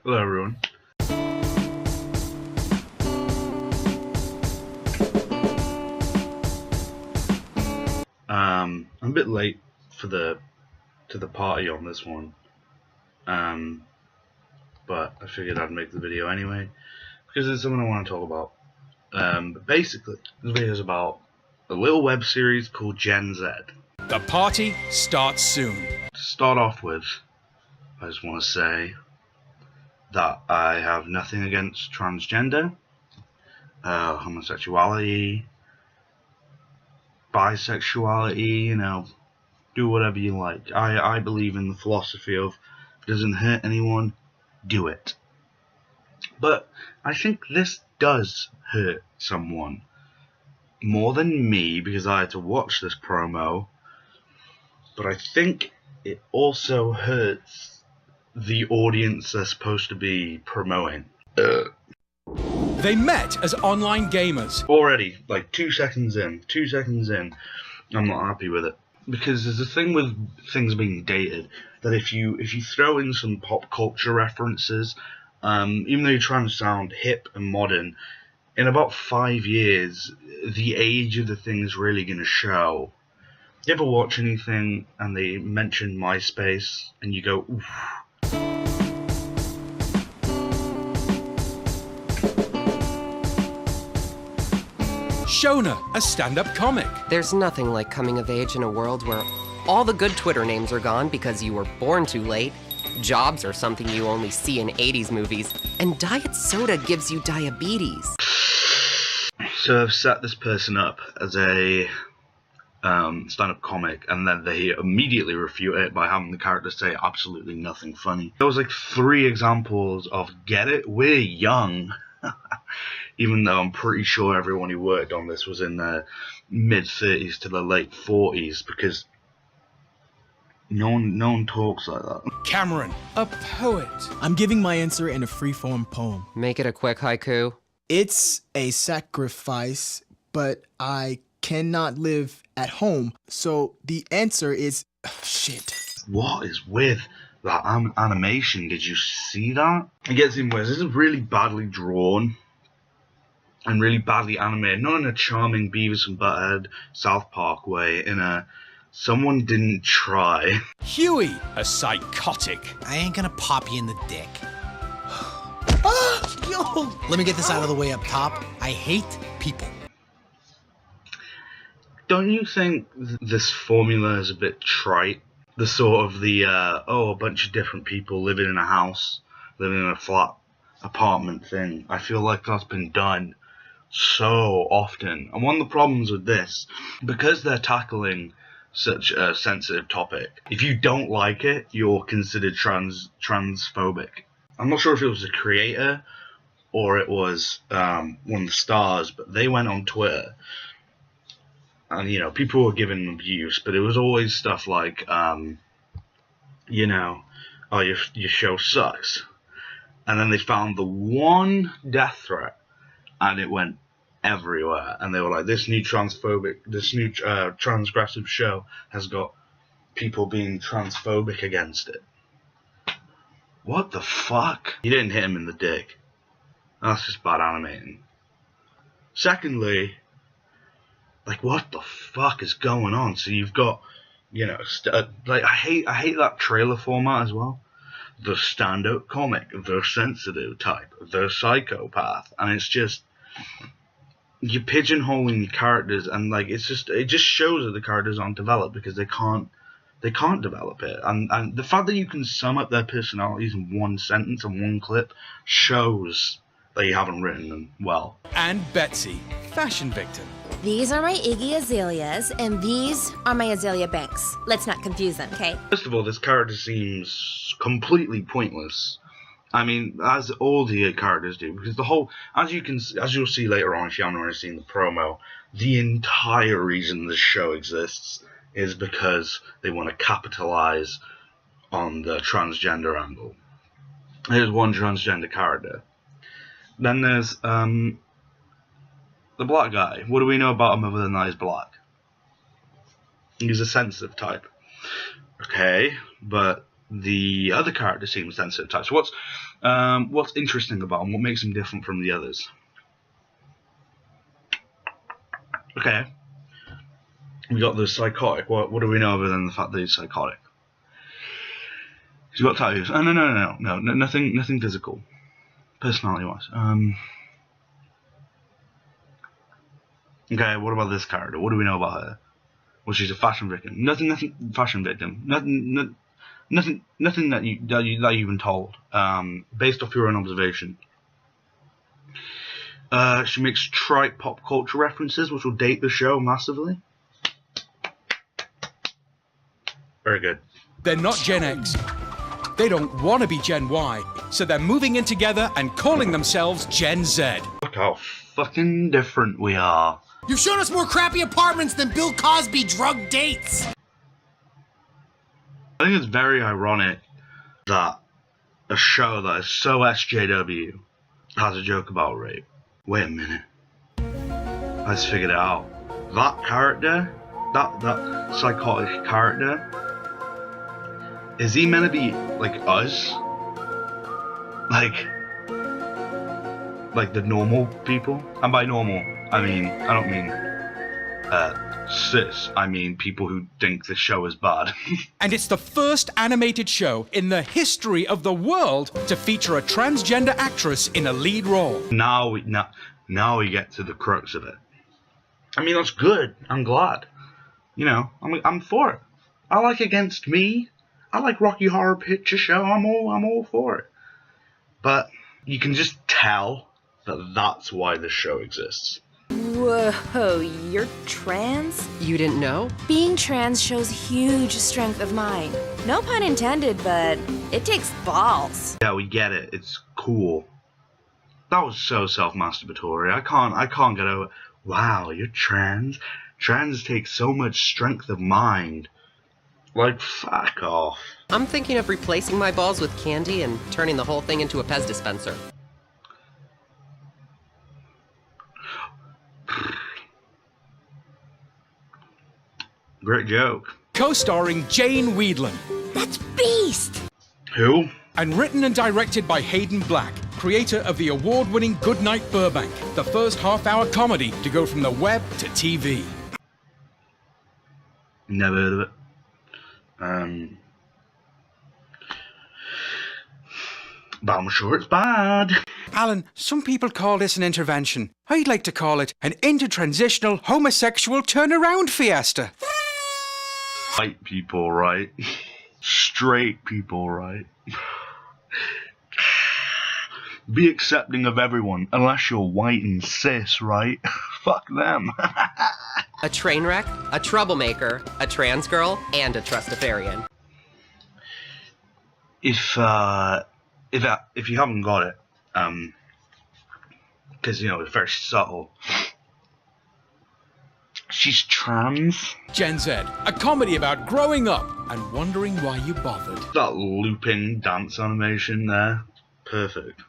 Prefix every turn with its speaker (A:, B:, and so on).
A: Hello, everyone. I'm a bit late to the party on this one, but I figured I'd make the video anyway because it's something I want to talk about. But basically, this video is about a little web series called Gen Z.
B: The party starts soon.
A: To start off with, I just want to say that I have nothing against transgender, homosexuality, bisexuality, do whatever you like. I believe in the philosophy of if it doesn't hurt anyone, do it. But I think this does hurt someone. More than me, because I had to watch this promo. But I think it also hurts the audience they're supposed to be promoting.
B: They met as online gamers.
A: Already, like 2 seconds in, I'm not happy with it. Because there's a thing with things being dated, that if you throw in some pop culture references, even though you're trying to sound hip and modern, in about 5 years, the age of the thing is really going to show. You ever watch anything and they mention MySpace and you go, oof.
B: Shona, a stand-up comic.
C: There's nothing like coming of age in a world where all the good Twitter names are gone because you were born too late, jobs are something you only see in 80s movies, and diet soda gives you diabetes.
A: So I've set this person up as a stand-up comic, and then they immediately refute it by having the character say absolutely nothing funny. There was like 3 examples of get it, we're young. Even though I'm pretty sure everyone who worked on this was in their mid-30s to the late 40s, because no one talks like that.
B: Cameron, a poet.
D: I'm giving my answer in a free-form poem.
C: Make it a quick haiku.
D: It's a sacrifice, but I cannot live at home, so the answer is shit.
A: What is with that animation? Did you see that? It gets even worse. This is really badly drawn and really badly animated, not in a charming Beavis and Butthead South Park way, in a someone didn't try.
B: Huey, a psychotic.
E: I ain't gonna pop you in the dick. Yo! Let me get this out of the way up top. I hate people.
A: Don't you think this formula is a bit trite? The sort of a bunch of different people living in a house, living in a flat apartment thing. I feel like that's been done so often. And one of the problems with this, because they're tackling such a sensitive topic, if you don't like it, you're considered transphobic. I'm not sure if it was the creator or it was one of the stars, but they went on Twitter and people were giving them abuse, but it was always stuff like oh, your show sucks, and then they found the one death threat and it went everywhere, and they were like, this new transgressive show has got people being transphobic against it. What the fuck? You didn't hit him in the dick. That's just bad animating. Secondly, like, what the fuck is going on? So you've got, like, I hate that trailer format as well. The stand-up comic, the sensitive type, the psychopath, and it's just, you're pigeonholing your characters, and like it just shows that the characters aren't developed because they can't develop it, and the fact that you can sum up their personalities in one sentence and one clip shows that you haven't written them well.
B: And Betsy, fashion victim.
F: These are my Iggy Azaleas, and these are my Azalea Banks. Let's not confuse them, okay?
A: First of all, this character seems completely pointless. I mean, as all the characters do, because the whole, as you'll see later on if you haven't already seen the promo, the entire reason this show exists is because they want to capitalize on the transgender angle. There's one transgender character. Then there's the black guy. What do we know about him other than that he's black? He's a sensitive type. Okay, but the other character seems sensitive types. What's interesting about him? What makes him different from the others? Okay, we got the psychotic. What do we know other than the fact that he's psychotic? He's got tattoos. Oh, no, nothing physical, personality-wise. Okay, what about this character? What do we know about her? Well, she's a fashion victim. Nothing fashion victim. Nothing that you've been told. Based off your own observation. She makes trite pop culture references, which will date the show massively. Very good.
B: They're not Gen X. They don't want to be Gen Y, so they're moving in together and calling themselves Gen Z.
A: Look how fucking different we are.
E: You've shown us more crappy apartments than Bill Cosby drug dates.
A: I think it's very ironic that a show that is so SJW has a joke about rape. Wait a minute. I just figured it out. That character, that psychotic character, is he meant to be like us? Like the normal people? And by normal, I don't mean cis. I mean people who think the show is bad.
B: And it's the first animated show in the history of the world to feature a transgender actress in a lead role.
A: Now we get to the crux of it. I mean, that's good. I'm glad. You know, I'm for it. I like Against Me. I like Rocky Horror Picture Show. I'm all for it. But you can just tell that that's why the show exists.
F: Whoa, you're trans?
C: You didn't know?
F: Being trans shows huge strength of mind. No pun intended, but it takes balls.
A: Yeah, we get it. It's cool. That was so self-masturbatory. I can't get over. Wow, you're trans? Trans takes so much strength of mind. Like, fuck off.
C: I'm thinking of replacing my balls with candy and turning the whole thing into a Pez dispenser.
A: Great joke.
B: Co-starring Jane Weedland.
F: That's beast!
A: Who?
B: And written and directed by Hayden Black, creator of the award-winning Goodnight Burbank, the first half-hour comedy to go from the web to TV.
A: Never heard of it. But I'm sure it's bad.
B: Alan, some people call this an intervention. I'd like to call it an intertransitional homosexual turnaround fiesta.
A: White people, right? Straight people, right? Be accepting of everyone, unless you're white and cis, right? Fuck them.
C: A train wreck, a troublemaker, a trans girl, and a trustafarian.
A: If you haven't got it, because you know it's very subtle. She's trans.
B: Gen Z, a comedy about growing up and wondering why you bothered.
A: That looping dance animation there, perfect.